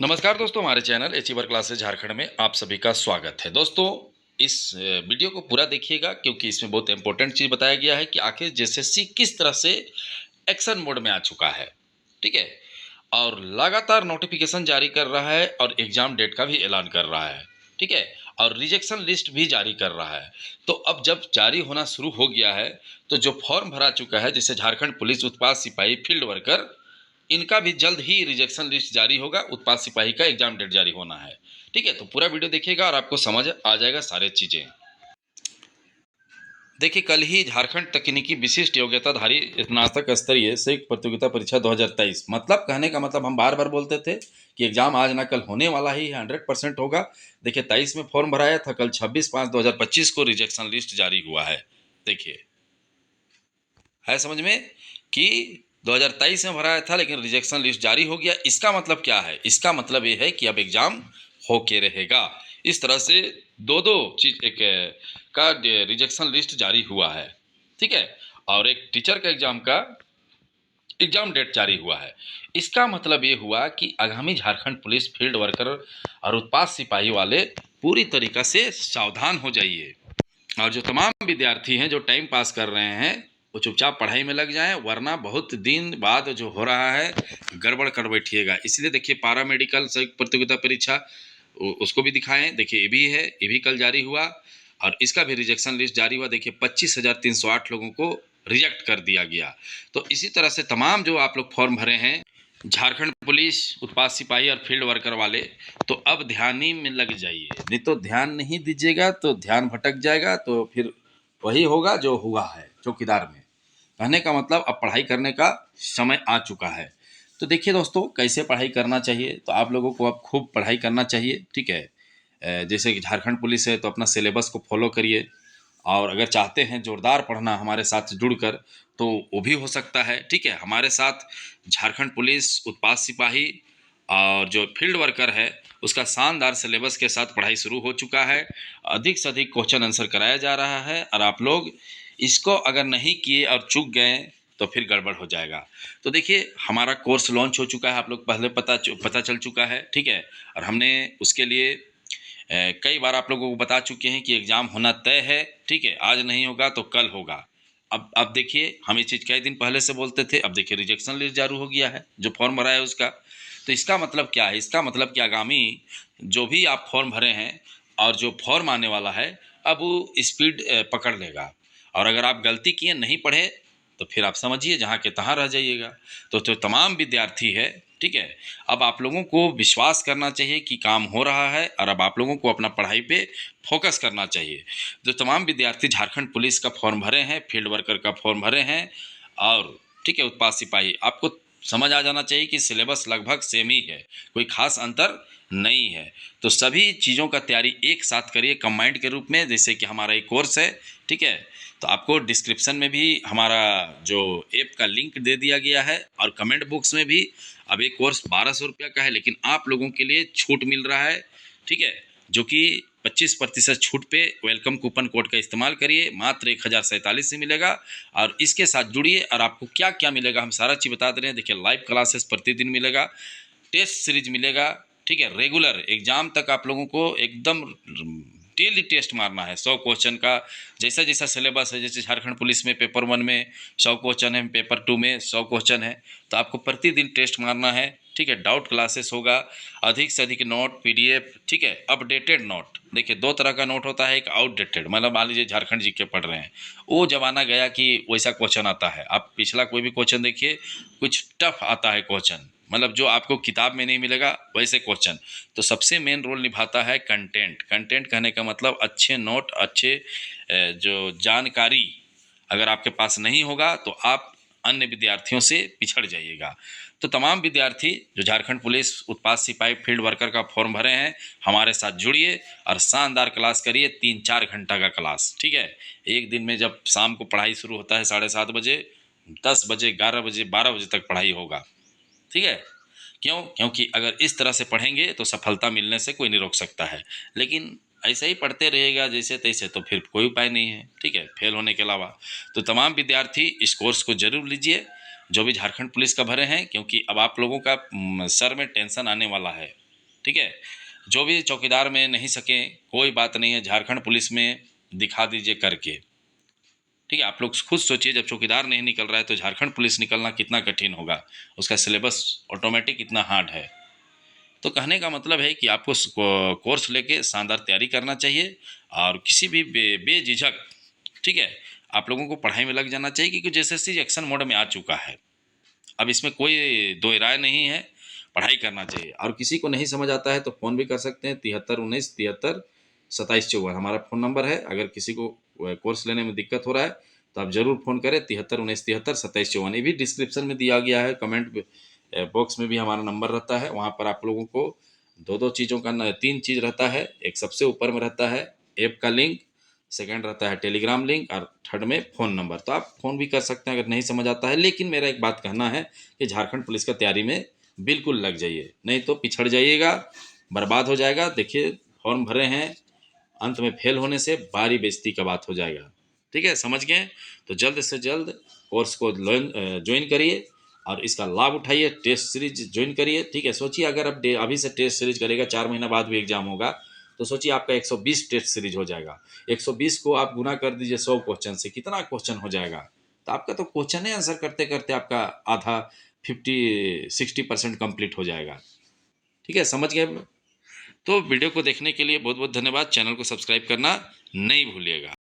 नमस्कार दोस्तों, हमारे चैनल अचीवर क्लासेस झारखंड में आप सभी का स्वागत है। दोस्तों, इस वीडियो को पूरा देखिएगा क्योंकि इसमें बहुत इंपॉर्टेंट चीज़ बताया गया है कि आखिर जेएसएससी किस तरह से एक्शन मोड में आ चुका है। ठीक है, और लगातार नोटिफिकेशन जारी कर रहा है और एग्जाम डेट का भी ऐलान कर रहा है। ठीक है, और रिजेक्शन लिस्ट भी जारी कर रहा है। तो अब जब जारी होना शुरू हो गया है, तो जो फॉर्म भरा चुका है जैसे झारखंड पुलिस, उत्पाद सिपाही, फील्ड वर्कर, इनका भी जल्द ही रिजेक्शन लिस्ट जारी होगा। उत्पाद सिपाही का एग्जाम डेट जारी होना है। ठीक है, तो पूरा वीडियो देखिएगा और आपको समझ आ जाएगा सारे चीजें। देखिए, कल ही झारखंड तकनीकी विशिष्ट योग्यताधारी स्नातक स्तरीय संयुक्त प्रतियोगिता परीक्षा 2023, मतलब कहने का मतलब हम बार बार बोलते थे कि एग्जाम आज ना कल होने वाला ही है, 100% होगा। देखिए, 23 में फॉर्म भराया था, कल 26/5/2025 को रिजेक्शन लिस्ट जारी हुआ है। देखिए, है समझ में कि 2023 में भराया था लेकिन रिजेक्शन लिस्ट जारी हो गया। इसका मतलब क्या है? इसका मतलब ये है कि अब एग्जाम होके रहेगा। इस तरह से दो दो चीज एक का रिजेक्शन लिस्ट जारी हुआ है। ठीक है, और एक टीचर का एग्जाम डेट जारी हुआ है। इसका मतलब ये हुआ कि आगामी झारखंड पुलिस, फील्ड वर्कर और उत्पाद सिपाही वाले पूरी तरीका से सावधान हो जाइए। और जो तमाम विद्यार्थी हैं जो टाइम पास कर रहे हैं, वो चुपचाप पढ़ाई में लग जाएं, वरना बहुत दिन बाद जो हो रहा है गड़बड़ कर बैठिएगा। इसलिए देखिए, पारा मेडिकल संयुक्त प्रतियोगिता परीक्षा उसको भी दिखाएं। देखिए, ये भी है, ये भी कल जारी हुआ और इसका भी रिजेक्शन लिस्ट जारी हुआ। देखिए, 25,308 लोगों को रिजेक्ट कर दिया गया। तो इसी तरह से तमाम जो आप लोग फॉर्म भरे हैं झारखंड पुलिस, उत्पाद सिपाही और फील्ड वर्कर वाले, तो अब ध्यान ही में लग जाइए। नहीं तो ध्यान नहीं दीजिएगा तो ध्यान भटक जाएगा, तो फिर वही होगा जो हुआ है चौकीदार में। कहने का मतलब अब पढ़ाई करने का समय आ चुका है। तो देखिए दोस्तों, कैसे पढ़ाई करना चाहिए, तो आप लोगों को अब खूब पढ़ाई करना चाहिए। ठीक है, जैसे कि झारखंड पुलिस है तो अपना सिलेबस को फॉलो करिए, और अगर चाहते हैं जोरदार पढ़ना हमारे साथ जुड़कर, तो वो भी हो सकता है। ठीक है, हमारे साथ झारखंड पुलिस, उत्पाद सिपाही और जो फील्ड वर्कर है उसका शानदार सिलेबस के साथ पढ़ाई शुरू हो चुका है। अधिक से अधिक क्वेश्चन आंसर कराया जा रहा है, और आप लोग इसको अगर नहीं किए और चूक गए तो फिर गड़बड़ हो जाएगा। तो देखिए, हमारा कोर्स लॉन्च हो चुका है, आप लोग पहले पता चल चुका है। ठीक है, और हमने उसके लिए कई बार आप लोगों को बता चुके हैं कि एग्ज़ाम होना तय है। ठीक है, आज नहीं होगा तो कल होगा। अब देखिए, हम ये चीज़ कई दिन पहले से बोलते थे, अब देखिए रिजेक्शन लिस्ट जारी हो गया है जो फॉर्म भरा है उसका। तो इसका मतलब क्या है? इसका मतलब कि आगामी जो भी आप फॉर्म भरे हैं और जो फॉर्म आने वाला है, अब वो स्पीड पकड़ लेगा। और अगर आप गलती किए, नहीं पढ़े, तो फिर आप समझिए जहाँ के तहाँ रह जाइएगा। तो जो तमाम विद्यार्थी है, ठीक है, अब आप लोगों को विश्वास करना चाहिए कि काम हो रहा है, और अब आप लोगों को अपना पढ़ाई पे फोकस करना चाहिए। जो तमाम विद्यार्थी झारखंड पुलिस का फॉर्म भरे हैं, फील्ड वर्कर का फॉर्म भरे हैं, और ठीक है उत्पाद सिपाही, आपको समझ आ जाना चाहिए कि सिलेबस लगभग सेम ही है, कोई खास अंतर नहीं है। तो सभी चीज़ों का तैयारी एक साथ करिए कंबाइंड के रूप में, जैसे कि हमारा एक कोर्स है। ठीक है, तो आपको डिस्क्रिप्शन में भी हमारा जो ऐप का लिंक दे दिया गया है, और कमेंट बॉक्स में भी। अब ये कोर्स 1200 रुपया का है, लेकिन आप लोगों के लिए छूट मिल रहा है। ठीक है, जो कि 25% छूट पे वेलकम कूपन कोड का इस्तेमाल करिए, मात्र 1047 से मिलेगा। और इसके साथ जुड़िए, और आपको क्या क्या मिलेगा हम सारा चीज़ बता दे रहे हैं। देखिए, लाइव क्लासेस प्रतिदिन मिलेगा, टेस्ट सीरीज मिलेगा। ठीक है, रेगुलर एग्जाम तक आप लोगों को एकदम डेली टेस्ट मारना है 100 क्वेश्चन का। जैसा जैसा सिलेबस है, जैसे झारखंड पुलिस में पेपर 1 में 100 क्वेश्चन है, पेपर 2 में 100 क्वेश्चन है, तो आपको प्रतिदिन टेस्ट मारना है। ठीक है, डाउट क्लासेस होगा, अधिक से अधिक नोट, पीडीएफ। ठीक है, अपडेटेड नोट। देखिए, दो तरह का नोट होता है, एक आउटडेटेड, मतलब मान लीजिए झारखंड जी के पढ़ रहे हैं, वो जमाना गया कि वैसा क्वेश्चन आता है। आप पिछला कोई भी क्वेश्चन देखिए, कुछ टफ आता है क्वेश्चन, मतलब जो आपको किताब में नहीं मिलेगा वैसे क्वेश्चन। तो सबसे मेन रोल निभाता है कंटेंट। कंटेंट कहने का मतलब अच्छे नोट, अच्छे जो जानकारी अगर आपके पास नहीं होगा तो आप अन्य विद्यार्थियों से पिछड़ जाइएगा। तो तमाम विद्यार्थी जो झारखंड पुलिस, उत्पाद सिपाही, फील्ड वर्कर का फॉर्म भरे हैं, हमारे साथ जुड़िए और शानदार क्लास करिए, 3-4 घंटा का क्लास। ठीक है, एक दिन में जब शाम को पढ़ाई शुरू होता है 7:30 बजे, 10 बजे, 11 बजे, 12 बजे तक पढ़ाई होगा। ठीक है, क्यों? क्योंकि अगर इस तरह से पढ़ेंगे तो सफलता मिलने से कोई नहीं रोक सकता है। लेकिन ऐसे ही पढ़ते रहेगा जैसे तैसे, तो फिर कोई उपाय नहीं है। ठीक है, फेल होने के अलावा। तो तमाम विद्यार्थी इस कोर्स को जरूर लीजिए, जो भी झारखंड पुलिस का भरे हैं, क्योंकि अब आप लोगों का सर में टेंशन आने वाला है। ठीक है, जो भी चौकीदार में नहीं सके कोई बात नहीं है, झारखंड पुलिस में दिखा दीजिए करके। ठीक है, आप लोग खुद सोचिए, जब चौकीदार नहीं निकल रहा है तो झारखंड पुलिस निकलना कितना कठिन होगा, उसका सिलेबस ऑटोमेटिक कितना हार्ड है। तो कहने का मतलब है कि आपको कोर्स लेके शानदार तैयारी करना चाहिए और किसी भी बेझिझक, ठीक है, आप लोगों को पढ़ाई में लग जाना चाहिए, क्योंकि जैसे एक्शन मोड में आ चुका है। अब इसमें कोई दो राय नहीं है, पढ़ाई करना चाहिए। और किसी को नहीं समझ आता है तो फ़ोन भी कर सकते हैं, 73 19 73 27 54 हमारा फ़ोन नंबर है। अगर किसी को कोर्स लेने में दिक्कत हो रहा है तो आप ज़रूर फ़ोन करें, 73 19 73 27 54। ये भी डिस्क्रिप्शन में दिया गया है, कमेंट बॉक्स में भी हमारा नंबर रहता है। वहाँ पर आप लोगों को दो दो चीज़ों का 3 चीज़ रहता है। एक सबसे ऊपर में रहता है ऐप का लिंक, सेकंड रहता है टेलीग्राम लिंक, और थर्ड में फ़ोन नंबर। तो आप फ़ोन भी कर सकते हैं अगर नहीं समझ आता है। लेकिन मेरा एक बात कहना है कि झारखंड पुलिस का तैयारी में बिल्कुल लग जाइए, नहीं तो पिछड़ जाइएगा, बर्बाद हो जाएगा। देखिए, फॉर्म भरे हैं, अंत में फेल होने से बारी बेइज्जती का बात हो जाएगा। ठीक है, समझ गए? तो जल्द से जल्द कोर्स को ज्वाइन करिए और इसका लाभ उठाइए, टेस्ट सीरीज ज्वाइन करिए। ठीक है, सोचिए अगर आप अभी से टेस्ट सीरीज करेगा, 4 महीना बाद भी एग्जाम होगा, तो सोचिए आपका 120 टेस्ट सीरीज हो जाएगा। 120 को आप गुना कर दीजिए 100 क्वेश्चन से, कितना क्वेश्चन हो जाएगा। तो आपका तो क्वेश्चन ही आंसर करते करते आपका आधा 50 60% कंप्लीट हो जाएगा। ठीक है, समझ गए? तो वीडियो को देखने के लिए बहुत बहुत धन्यवाद। चैनल को सब्सक्राइब करना नहीं भूलिएगा।